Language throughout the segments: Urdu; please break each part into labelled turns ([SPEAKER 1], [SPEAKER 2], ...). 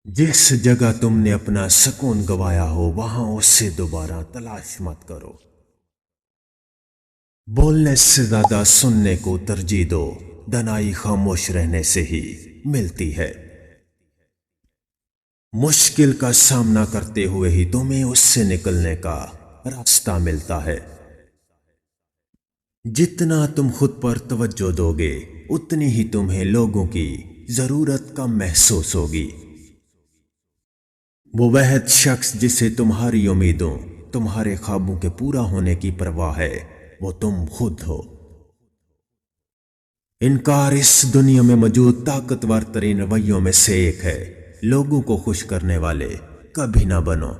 [SPEAKER 1] جس جگہ تم نے اپنا سکون گوایا ہو وہاں اس سے دوبارہ تلاش مت کرو۔ بولنے سے زیادہ سننے کو ترجیح دو، دنائی خاموش رہنے سے ہی ملتی ہے۔ مشکل کا سامنا کرتے ہوئے ہی تمہیں اس سے نکلنے کا راستہ ملتا ہے۔ جتنا تم خود پر توجہ دو گے اتنی ہی تمہیں لوگوں کی ضرورت کم محسوس ہوگی۔ وہ واحد شخص جسے تمہاری امیدوں، تمہارے خوابوں کے پورا ہونے کی پرواہ ہے، وہ تم خود ہو۔ انکار اس دنیا میں موجود طاقتور ترین رویوں میں سے ایک ہے۔ لوگوں کو خوش کرنے والے کبھی نہ بنو۔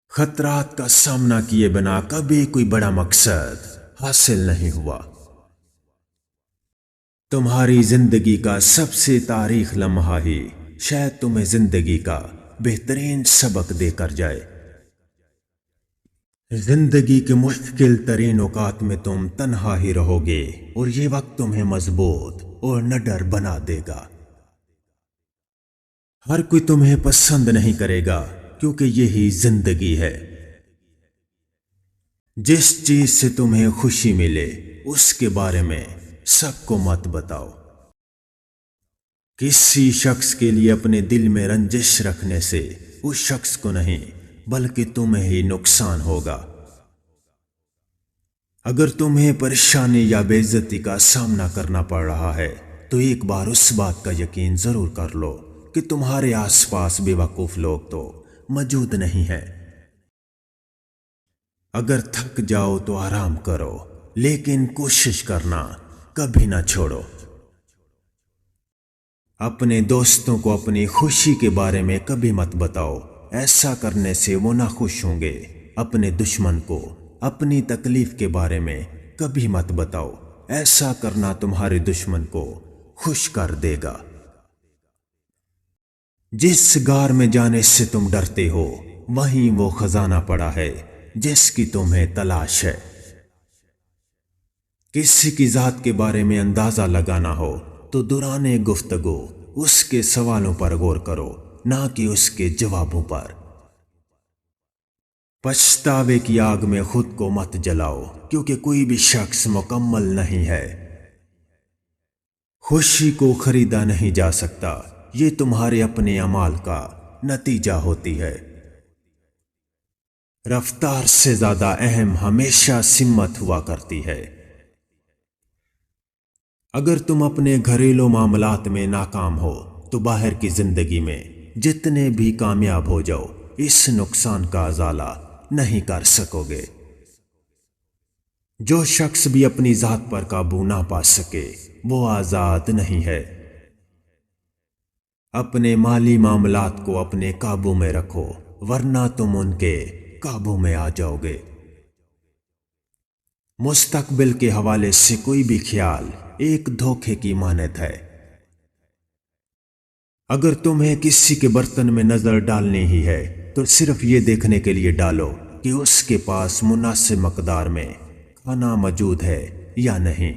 [SPEAKER 1] خطرات کا سامنا کیے بنا کبھی کوئی بڑا مقصد حاصل نہیں ہوا۔ تمہاری زندگی کا سب سے تاریخ لمحہ ہی شاید تمہیں زندگی کا بہترین سبق دے کر جائے۔ زندگی کے مشکل ترین اوقات میں تم تنہا ہی رہو گے اور یہ وقت تمہیں مضبوط اور نڈر بنا دے گا۔ ہر کوئی تمہیں پسند نہیں کرے گا کیونکہ یہی زندگی ہے۔ جس چیز سے تمہیں خوشی ملے اس کے بارے میں سب کو مت بتاؤ۔ کسی شخص کے لیے اپنے دل میں رنجش رکھنے سے اس شخص کو نہیں بلکہ تمہیں ہی نقصان ہوگا۔ اگر تمہیں پریشانی یا بے عزتی کا سامنا کرنا پڑ رہا ہے تو ایک بار اس بات کا یقین ضرور کر لو کہ تمہارے آس پاس بے وقوف لوگ تو موجود نہیں ہیں۔ اگر تھک جاؤ تو آرام کرو لیکن کوشش کرنا کبھی نہ چھوڑو۔ اپنے دوستوں کو اپنی خوشی کے بارے میں کبھی مت بتاؤ، ایسا کرنے سے وہ ناخوش ہوں گے۔ اپنے دشمن کو اپنی تکلیف کے بارے میں کبھی مت بتاؤ، ایسا کرنا تمہارے دشمن کو خوش کر دے گا۔ جس غار میں جانے سے تم ڈرتے ہو وہیں وہ خزانہ پڑا ہے جس کی تمہیں تلاش ہے۔ کسی کی ذات کے بارے میں اندازہ لگانا ہو تو دوران گفتگو اس کے سوالوں پر غور کرو، نہ کہ اس کے جوابوں پر۔ پچھتاوے کی آگ میں خود کو مت جلاؤ کیونکہ کوئی بھی شخص مکمل نہیں ہے۔ خوشی کو خریدا نہیں جا سکتا، یہ تمہارے اپنے اعمال کا نتیجہ ہوتی ہے۔ رفتار سے زیادہ اہم ہمیشہ سمت ہوا کرتی ہے۔ اگر تم اپنے گھریلو معاملات میں ناکام ہو تو باہر کی زندگی میں جتنے بھی کامیاب ہو جاؤ اس نقصان کا ازالہ نہیں کر سکو گے۔ جو شخص بھی اپنی ذات پر قابو نہ پا سکے وہ آزاد نہیں ہے۔ اپنے مالی معاملات کو اپنے قابو میں رکھو ورنہ تم ان کے قابو میں آ جاؤ گے۔ مستقبل کے حوالے سے کوئی بھی خیال ایک دھوکے کی مانند ہے۔ اگر تمہیں کسی کے برتن میں نظر ڈالنی ہی ہے تو صرف یہ دیکھنے کے لیے ڈالو کہ اس کے پاس مناسب مقدار میں کھانا موجود ہے یا نہیں۔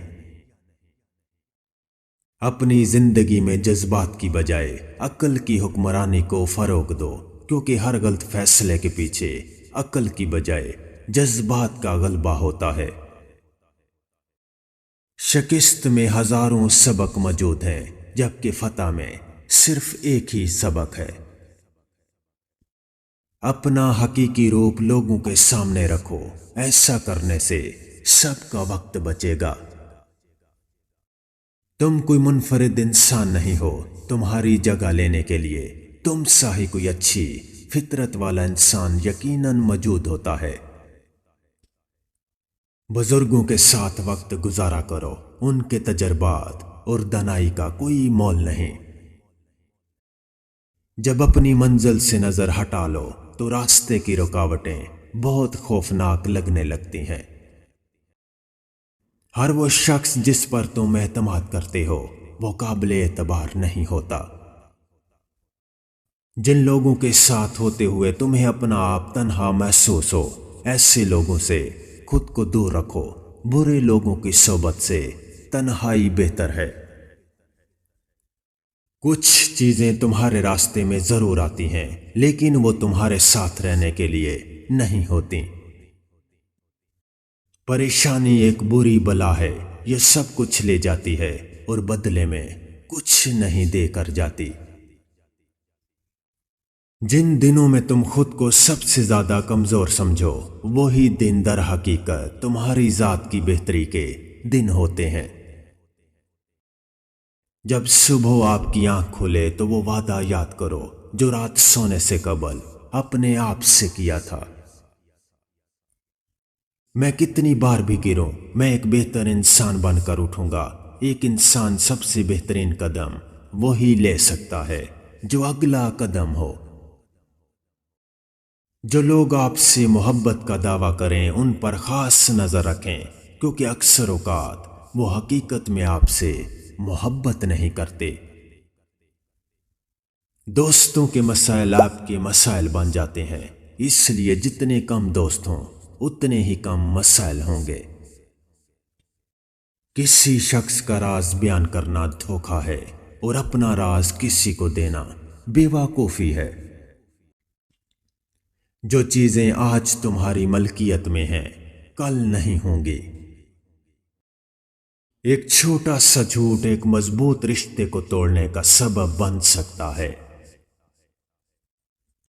[SPEAKER 1] اپنی زندگی میں جذبات کی بجائے عقل کی حکمرانی کو فروغ دو کیونکہ ہر غلط فیصلے کے پیچھے عقل کی بجائے جذبات کا غلبہ ہوتا ہے۔ شکست میں ہزاروں سبق موجود ہیں جبکہ فتح میں صرف ایک ہی سبق ہے۔ اپنا حقیقی روپ لوگوں کے سامنے رکھو، ایسا کرنے سے سب کا وقت بچے گا۔ تم کوئی منفرد انسان نہیں ہو، تمہاری جگہ لینے کے لیے تم سا ہی کوئی اچھی فطرت والا انسان یقیناً موجود ہوتا ہے۔ بزرگوں کے ساتھ وقت گزارا کرو، ان کے تجربات اور دانائی کا کوئی مول نہیں۔ جب اپنی منزل سے نظر ہٹا لو تو راستے کی رکاوٹیں بہت خوفناک لگنے لگتی ہیں۔ ہر وہ شخص جس پر تم اعتماد کرتے ہو وہ قابل اعتبار نہیں ہوتا۔ جن لوگوں کے ساتھ ہوتے ہوئے تمہیں اپنا آپ تنہا محسوس ہو ایسے لوگوں سے خود کو دور رکھو، برے لوگوں کی صحبت سے تنہائی بہتر ہے۔ کچھ چیزیں تمہارے راستے میں ضرور آتی ہیں لیکن وہ تمہارے ساتھ رہنے کے لیے نہیں ہوتی۔ پریشانی ایک بری بلا ہے، یہ سب کچھ لے جاتی ہے اور بدلے میں کچھ نہیں دے کر جاتی۔ جن دنوں میں تم خود کو سب سے زیادہ کمزور سمجھو وہی دن در حقیقت تمہاری ذات کی بہتری کے دن ہوتے ہیں۔ جب صبح آپ کی آنکھ کھلے تو وہ وعدہ یاد کرو جو رات سونے سے قبل اپنے آپ سے کیا تھا۔ میں کتنی بار بھی گروں میں ایک بہتر انسان بن کر اٹھوں گا۔ ایک انسان سب سے بہترین قدم وہی لے سکتا ہے جو اگلا قدم ہو۔ جو لوگ آپ سے محبت کا دعویٰ کریں ان پر خاص نظر رکھیں کیونکہ اکثر اوقات وہ حقیقت میں آپ سے محبت نہیں کرتے۔ دوستوں کے مسائل آپ کے مسائل بن جاتے ہیں، اس لیے جتنے کم دوست ہوں اتنے ہی کم مسائل ہوں گے۔ کسی شخص کا راز بیان کرنا دھوکا ہے اور اپنا راز کسی کو دینا بے وقوفی ہے۔ جو چیزیں آج تمہاری ملکیت میں ہیں کل نہیں ہوں گی۔ ایک چھوٹا سا جھوٹ ایک مضبوط رشتے کو توڑنے کا سبب بن سکتا ہے۔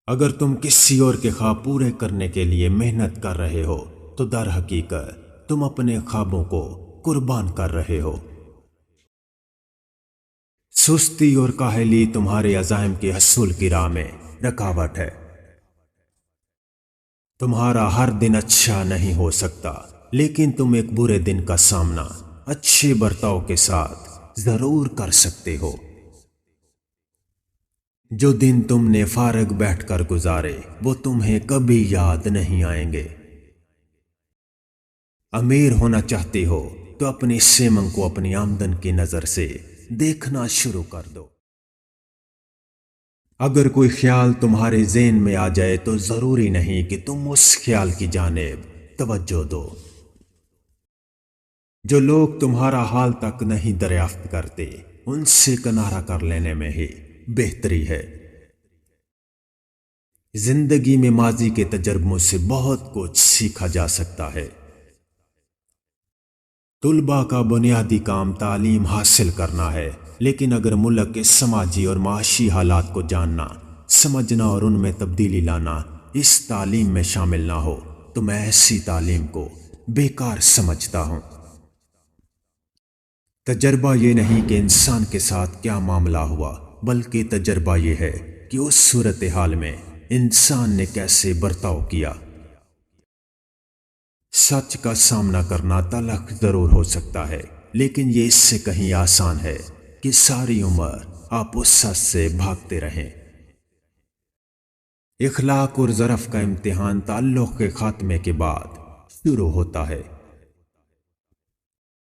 [SPEAKER 1] اگر تم کسی اور کے خواب پورے کرنے کے لیے محنت کر رہے ہو تو در حقیقت تم اپنے خوابوں کو قربان کر رہے ہو۔ سستی اور کاہلی تمہارے عزائم کے حصول کی راہ میں رکاوٹ ہے۔ تمہارا ہر دن اچھا نہیں ہو سکتا لیکن تم ایک برے دن کا سامنا اچھے برتاؤ کے ساتھ ضرور کر سکتے ہو۔ جو دن تم نے فارغ بیٹھ کر گزارے وہ تمہیں کبھی یاد نہیں آئیں گے۔ امیر ہونا چاہتے ہو تو اپنی سیمنگ کو اپنی آمدن کی نظر سے دیکھنا شروع کر دو۔ اگر کوئی خیال تمہارے ذہن میں آ جائے تو ضروری نہیں کہ تم اس خیال کی جانب توجہ دو۔ جو لوگ تمہارا حال تک نہیں دریافت کرتے ان سے کنارہ کر لینے میں ہی بہتری ہے۔ زندگی میں ماضی کے تجربوں سے بہت کچھ سیکھا جا سکتا ہے۔ طلباء کا بنیادی کام تعلیم حاصل کرنا ہے، لیکن اگر ملک کے سماجی اور معاشی حالات کو جاننا، سمجھنا اور ان میں تبدیلی لانا اس تعلیم میں شامل نہ ہو تو میں ایسی تعلیم کو بیکار سمجھتا ہوں۔ تجربہ یہ نہیں کہ انسان کے ساتھ کیا معاملہ ہوا، بلکہ تجربہ یہ ہے کہ اس صورتحال میں انسان نے کیسے برتاؤ کیا۔ سچ کا سامنا کرنا تلخ ضرور ہو سکتا ہے لیکن یہ اس سے کہیں آسان ہے کہ ساری عمر آپ اس سچ سے بھاگتے رہیں۔ اخلاق اور ظرف کا امتحان تعلق کے خاتمے کے بعد شروع ہوتا ہے۔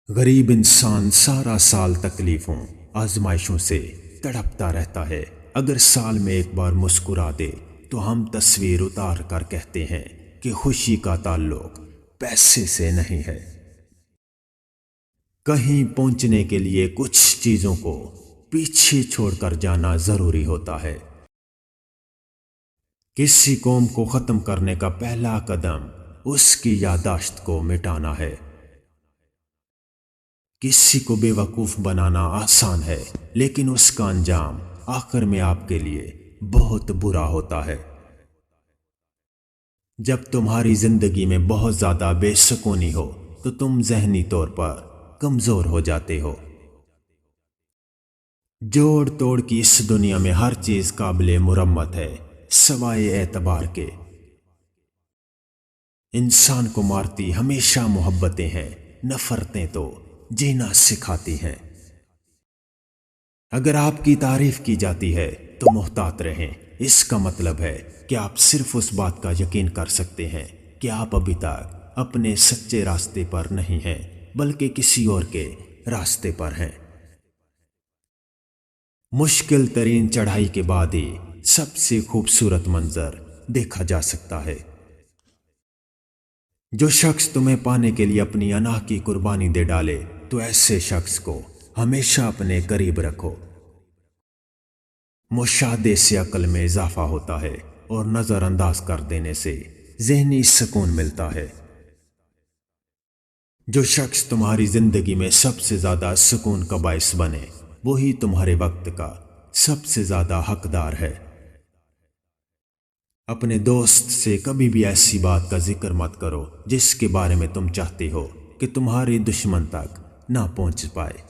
[SPEAKER 1] غریب انسان سارا سال تکلیفوں آزمائشوں سے تڑپتا رہتا ہے۔ اگر سال میں ایک بار مسکرا دے تو ہم تصویر اتار کر کہتے ہیں کہ خوشی کا تعلق پیسے سے نہیں ہے۔ کہیں پہنچنے کے لیے کچھ چیزوں کو پیچھے چھوڑ کر جانا ضروری ہوتا ہے۔ کسی قوم کو ختم کرنے کا پہلا قدم اس کی یادداشت کو مٹانا ہے۔ کسی کو بے وقوف بنانا آسان ہے لیکن اس کا انجام آخر میں آپ کے لیے بہت برا ہوتا ہے۔ جب تمہاری زندگی میں بہت زیادہ بے سکونی ہو تو تم ذہنی طور پر کمزور ہو جاتے ہو۔ جوڑ توڑ کی اس دنیا میں ہر چیز قابل مرمت ہے سوائے اعتبار کے۔ انسان کو مارتی ہمیشہ محبتیں ہیں، نفرتیں تو جینا سکھاتی ہیں۔ اگر آپ کی تعریف کی جاتی ہے تو محتاط رہیں، اس کا مطلب ہے کہ آپ صرف اس بات کا یقین کر سکتے ہیں کہ آپ ابھی تک اپنے سچے راستے پر نہیں ہیں بلکہ کسی اور کے راستے پر ہیں۔ مشکل ترین چڑھائی کے بعد ہی سب سے خوبصورت منظر دیکھا جا سکتا ہے۔ جو شخص تمہیں پانے کے لیے اپنی انا کی قربانی دے ڈالے تو ایسے شخص کو ہمیشہ اپنے قریب رکھو۔ مشاہدے سے عقل میں اضافہ ہوتا ہے اور نظر انداز کر دینے سے ذہنی سکون ملتا ہے۔ جو شخص تمہاری زندگی میں سب سے زیادہ سکون کا باعث بنے وہی تمہارے وقت کا سب سے زیادہ حقدار ہے۔ اپنے دوست سے کبھی بھی ایسی بات کا ذکر مت کرو جس کے بارے میں تم چاہتے ہو کہ تمہارے دشمن تک نہ پہنچ پائے۔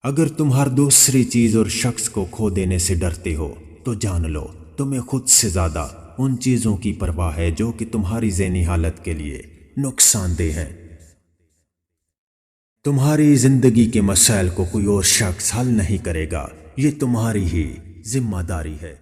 [SPEAKER 1] اگر تم ہر دوسری چیز اور شخص کو کھو دینے سے ڈرتے ہو تو جان لو تمہیں خود سے زیادہ ان چیزوں کی پرواہ ہے جو کہ تمہاری ذہنی حالت کے لیے نقصان دہ ہیں۔ تمہاری زندگی کے مسائل کو کوئی اور شخص حل نہیں کرے گا، یہ تمہاری ہی ذمہ داری ہے۔